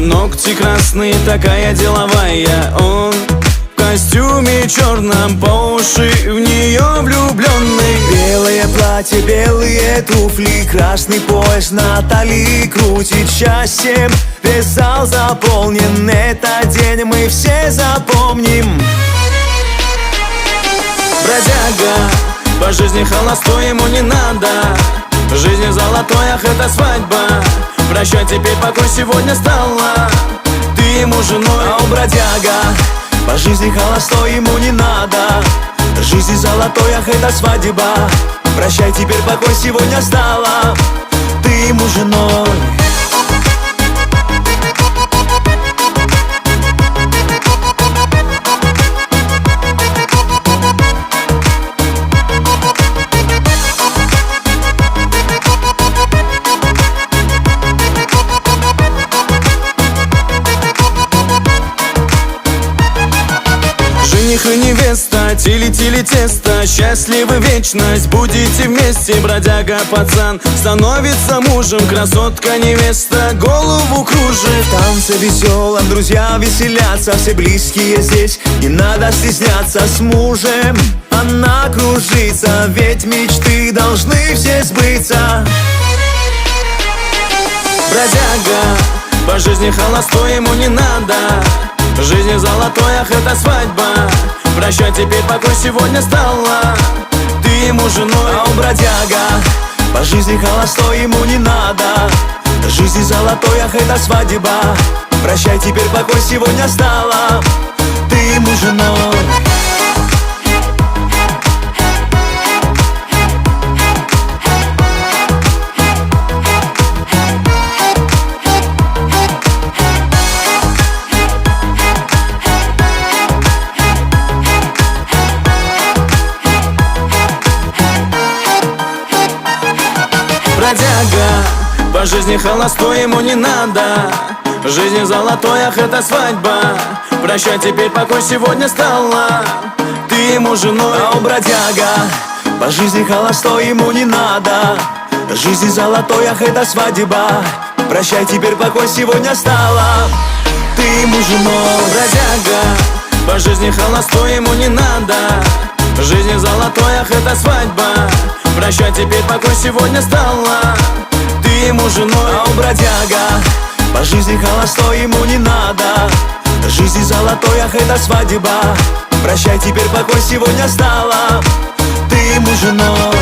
Ногти красные, такая деловая. Он в костюме черном, по уши в нее влюбленный. Белое платье, белые туфли, красный пояс на талии крутит счастьем. Весь зал заполнен, этот день мы все запомним. Бродяга, по жизни холостой, ему не надо. В жизни золотой, ах, это свадьба. Прощай, теперь покой сегодня стала ты ему женой. А он бродяга, по жизни холостой, ему не надо. В жизни золотой, ах, это свадьба. Прощай, теперь покой сегодня стала ты ему женой. Жених и невеста, тили-тили тесто, счастливы вечность, будете вместе. Бродяга пацан становится мужем, красотка невеста голову кружит. В танце веселом друзья веселятся, все близкие здесь, не надо стесняться. С мужем она кружится, ведь мечты должны все сбыться. Бродяга, по жизни холостой, ему не надо. В жизни золотой, ах, это свадьба. Прощай, теперь покой сегодня стала ты ему женой. А он бродяга, по жизни холостой, ему не надо. В жизни золотой, ах, это свадьба. Прощай, теперь покой сегодня стала ты ему женой. Бродяга, по жизни холостой, ему не надо. В жизни золотой, ах, это свадьба. Прощай, теперь покой сегодня стала ты ему женой. А он бродяга, по жизни холостой, ему не надо. В жизни золотой, ах, это свадьба. Прощай, теперь покой сегодня стала ты ему женой. Бродяга, по жизни холостой, ему не надо. В жизни золотой, ах, это свадьба. Прощай, теперь покой сегодня стала ты ему женой. А он бродяга, по жизни холостой, ему не надо. В жизни золотой, ах, это свадьба. Прощай, теперь покой сегодня стала ты ему женой.